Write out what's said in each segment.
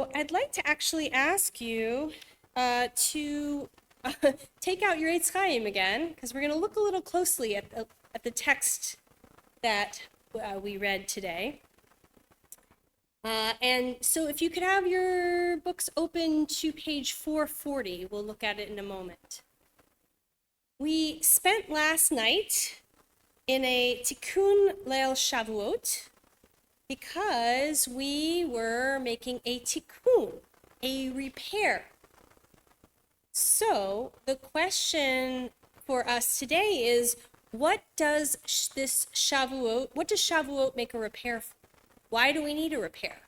So I'd like to actually ask you to take out your Eitz Chaim again, because we're going to look a little closely at the text that we read today. And so if you could have your books open to page 440, we'll look at it in a moment. We spent last night in a Tikkun Leil Shavuot because we were making a Tikkun, a repair. So the question for us today is, what does Shavuot make a repair for? Why do we need a repair?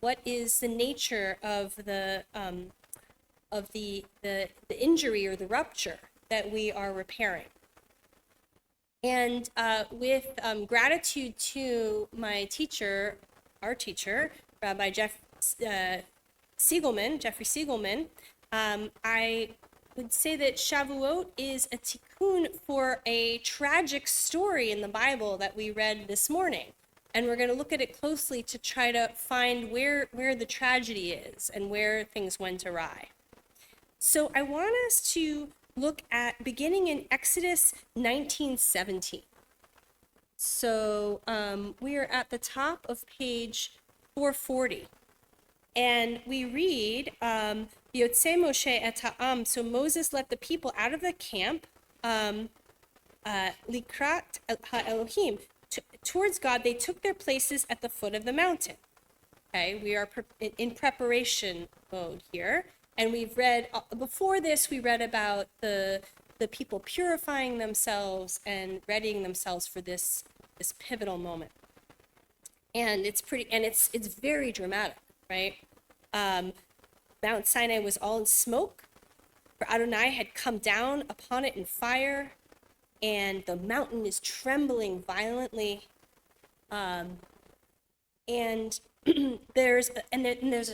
What is the nature of the injury or the rupture that we are repairing? And with gratitude to my teacher, our teacher, Rabbi Jeffrey Siegelman, I would say that Shavuot is a tikkun for a tragic story in the Bible that we read this morning. And we're going to look at it closely to try to find where the tragedy is and where things went awry. So I want us to look at beginning in Exodus 19:17. So we are at the top of page 440. And we read, Yotze Moshe et ha'am, so Moses let the people out of the camp, Likrat ha'Elohim, towards God. They took their places at the foot of the mountain. Okay, we are in preparation mode here. And we've read, before this, we read about the people purifying themselves and readying themselves for this pivotal moment. And it's very dramatic, right? Mount Sinai was all in smoke, for Adonai had come down upon it in fire, and the mountain is trembling violently. And there's a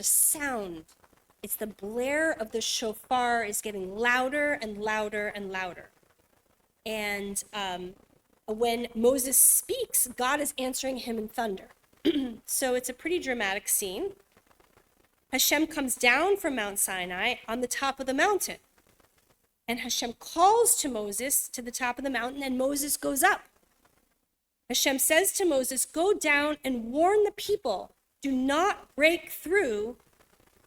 sound. It's the blare of the shofar is getting louder and louder and louder. And when Moses speaks, God is answering him in thunder. So it's a pretty dramatic scene. Hashem comes down from Mount Sinai on the top of the mountain. And Hashem calls to Moses to the top of the mountain, and Moses goes up. Hashem says to Moses, go down and warn the people. Do not break through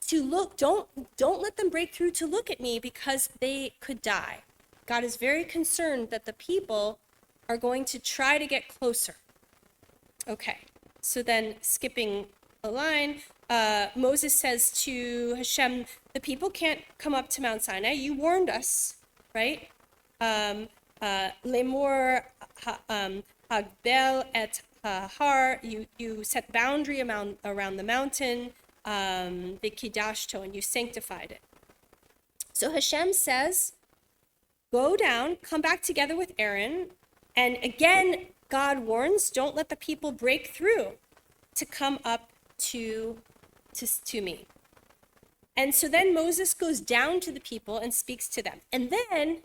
to look. Don't let them break through to look at me, because they could die. God is very concerned that the people are going to try to get closer. Okay, so then skipping a line, Moses says to Hashem, the people can't come up to Mount Sinai. You warned us, right? Lemor hagbel et har. You set boundary around the mountain. Vikidashto, and you sanctified it. So Hashem says, go down, come back together with Aaron, and again God warns, don't let the people break through to come up to me. And so then Moses goes down to the people and speaks to them. And then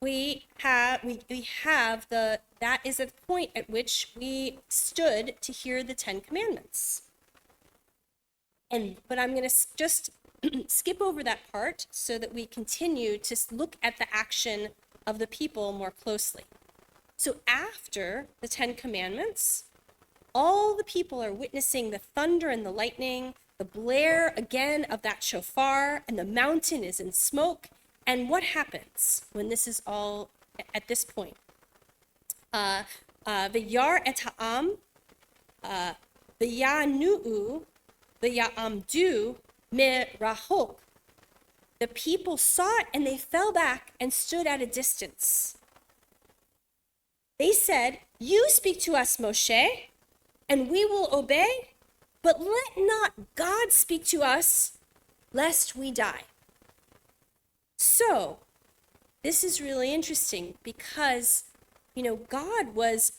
we have that is the point at which we stood to hear the 10 Commandments. But I'm going to just skip over that part so that we continue to look at the action of the people more closely. So after the 10 Commandments, all the people are witnessing the thunder and the lightning, the blare again of that shofar, and the mountain is in smoke. And what happens when this is all at this point? V'yar et ha'am, v'yanu'u, v'ya'amdu merahok. The people saw it and they fell back and stood at a distance. They said, you speak to us, Moshe, and we will obey, but let not God speak to us, lest we die. So this is really interesting because, God was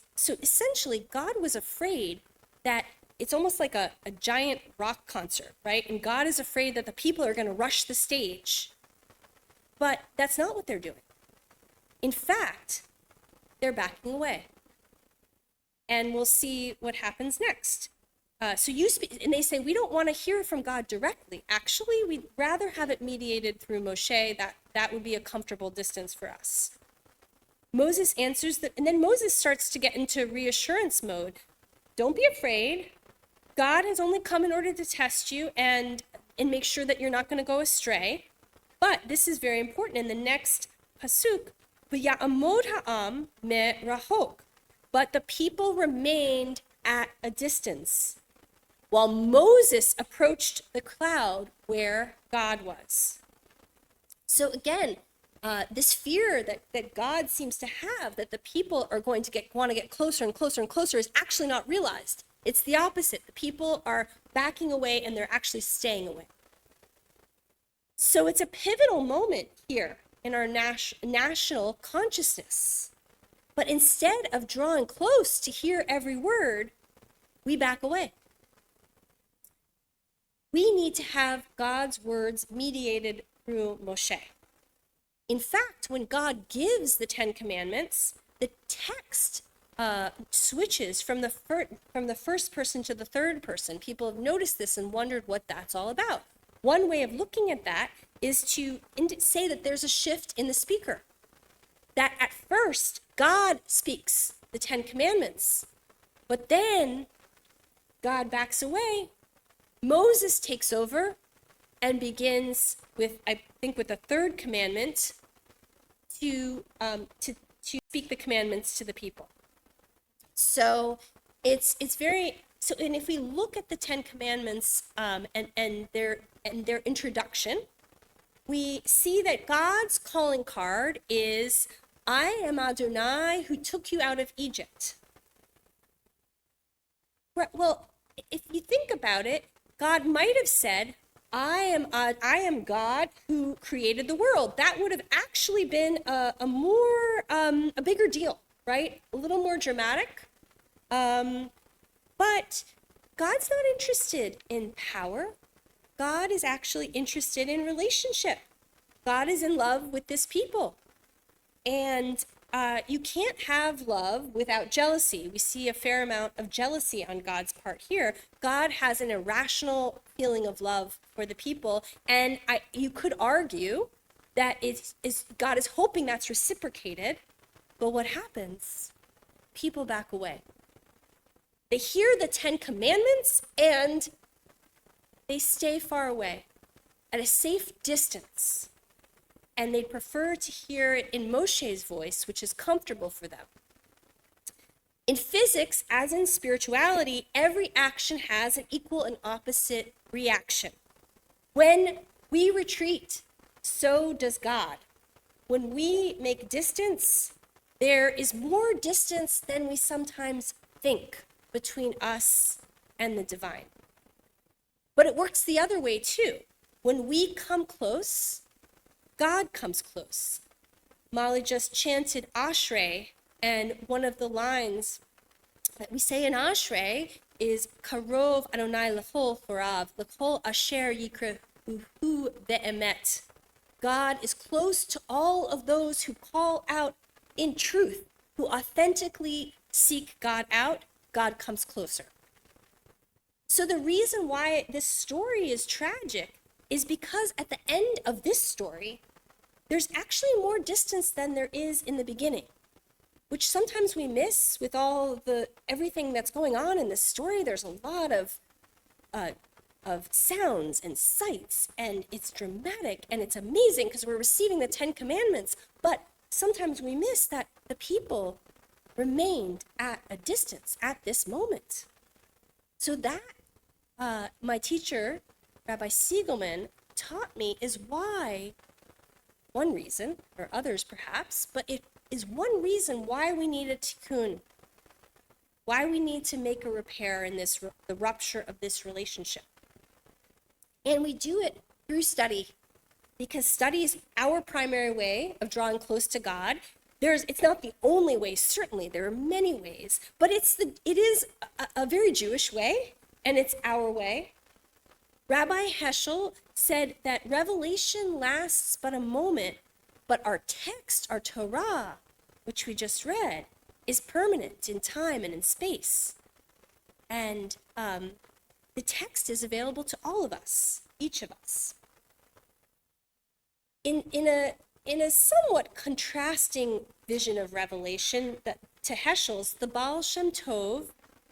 afraid that it's almost like a giant rock concert, right? And God is afraid that the people are going to rush the stage. But that's not what they're doing. In fact, they're backing away. And we'll see what happens next. So you speak, and they say, we don't want to hear from God directly. Actually, we'd rather have it mediated through Moshe. That would be a comfortable distance for us. Moses answers that, and then Moses starts to get into reassurance mode. Don't be afraid. God has only come in order to test you and make sure that you're not going to go astray. But this is very important. In the next pasuk, v'ya'amod ha'am me rahok. But the people remained at a distance, while Moses approached the cloud where God was. So again, this fear that God seems to have, that the people are going to want to get closer and closer and closer, is actually not realized. It's the opposite. The people are backing away and they're actually staying away. So it's a pivotal moment here in our national consciousness. But instead of drawing close to hear every word, we back away. We need to have God's words mediated through Moshe. In fact, when God gives the Ten Commandments, the text switches from the first person to the third person. People have noticed this and wondered what that's all about. One way of looking at that is to say that there's a shift in the speaker. That at first, God speaks the Ten Commandments, but then God backs away. Moses takes over and begins with, I think, with the third commandment to speak the commandments to the people. So it's very, so, and if we look at the Ten Commandments and their introduction, we see that God's calling card is, I am Adonai who took you out of Egypt. Well, if you think about it, God might have said, I am God who created the world. That would have actually been a bigger deal, right? A little more dramatic. But God's not interested in power. God is actually interested in relationship. God is in love with this people. And you can't have love without jealousy. We see a fair amount of jealousy on God's part here. God has an irrational feeling of love for the people. And you could argue that God is hoping that's reciprocated. But what happens? People back away. They hear the Ten Commandments and they stay far away at a safe distance. And they prefer to hear it in Moshe's voice, which is comfortable for them. In physics, as in spirituality, every action has an equal and opposite reaction. When we retreat, so does God. When we make distance, there is more distance than we sometimes think between us and the divine. But it works the other way too. When we come close, God comes close. Molly just chanted Ashrei, and one of the lines that we say in Ashrei is Karov Adonai l'chol chorav, l'chol asher yikrehu ve'emet. God is close to all of those who call out in truth, who authentically seek God out. God comes closer. So the reason why this story is tragic is because at the end of this story, there's actually more distance than there is in the beginning, which sometimes we miss with everything that's going on in this story. There's a lot of sounds and sights, and it's dramatic and it's amazing because we're receiving the Ten Commandments. But sometimes we miss that the people remained at a distance at this moment. So that my teacher, Rabbi Siegelman, taught me is why, one reason, or others perhaps, but it is one reason why we need a tikkun, why we need to make a repair in the rupture of this relationship. And we do it through study, because study is our primary way of drawing close to God. It's not the only way, certainly, there are many ways, but it is a very Jewish way, and it's our way. Rabbi Heschel said that revelation lasts but a moment, but our text, our Torah, which we just read, is permanent in time and in space. And the text is available to all of us, each of us. In a somewhat contrasting vision of Revelation that to Heschel's, the Baal Shem Tov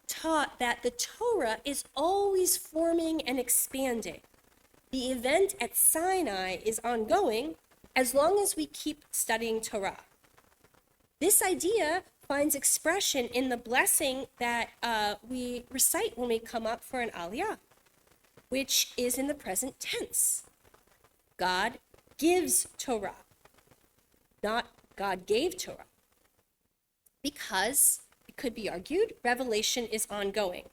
taught that the Torah is always forming and expanding. The event at Sinai is ongoing as long as we keep studying Torah. This idea finds expression in the blessing that we recite when we come up for an aliyah, which is in the present tense. God gives Torah, not God gave Torah. Because, it could be argued, revelation is ongoing.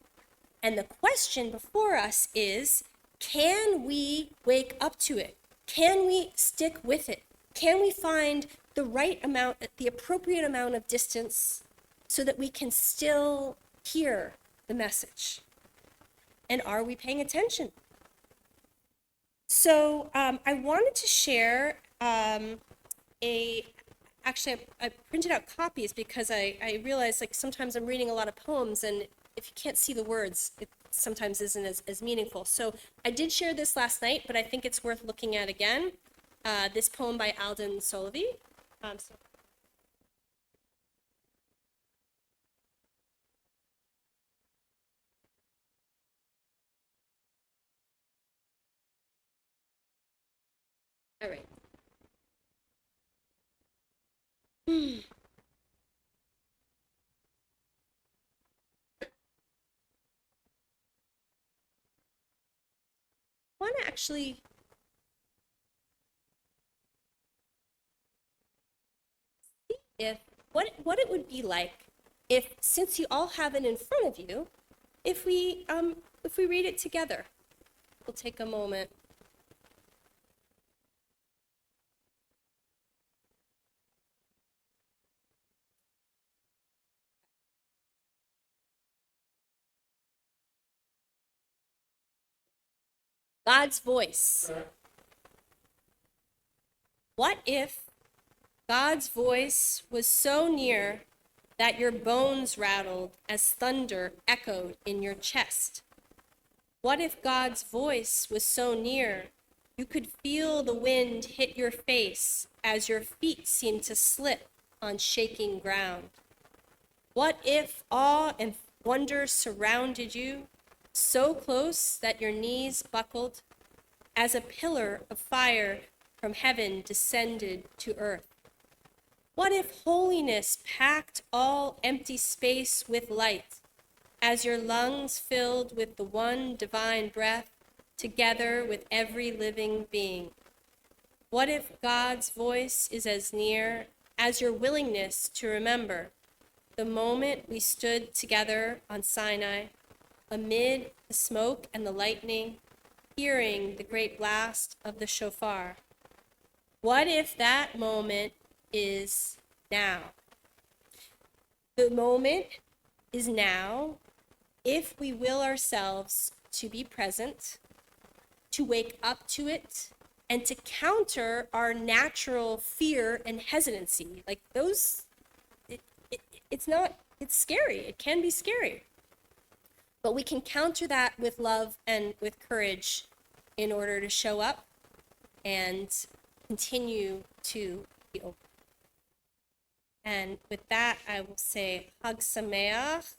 And the question before us is, can we wake up to it? Can we stick with it? Can we find the right amount, the appropriate amount of distance so that we can still hear the message? And are we paying attention? So I wanted to share actually I printed out copies because I realized like sometimes I'm reading a lot of poems and if you can't see the words, it sometimes isn't as meaningful. So I did share this last night, but I think it's worth looking at again. This poem by Alden Solovey. All right. I want to actually see if what it would be like if, since you all have it in front of you, if we read it together. We'll take a moment. God's voice. What if God's voice was so near that your bones rattled as thunder echoed in your chest? What if God's voice was so near you could feel the wind hit your face as your feet seemed to slip on shaking ground? What if awe and wonder surrounded you, so close that your knees buckled, as a pillar of fire from heaven descended to earth? What if holiness packed all empty space with light, as your lungs filled with the one divine breath, together with every living being? What if God's voice is as near as your willingness to remember the moment we stood together on Sinai, amid the smoke and the lightning, hearing the great blast of the shofar? What if that moment is now? The moment is now if we will ourselves to be present, to wake up to it, and to counter our natural fear and hesitancy. Like those, it's scary. It can be scary. But we can counter that with love and with courage in order to show up and continue to be open. And with that, I will say Hag Sameach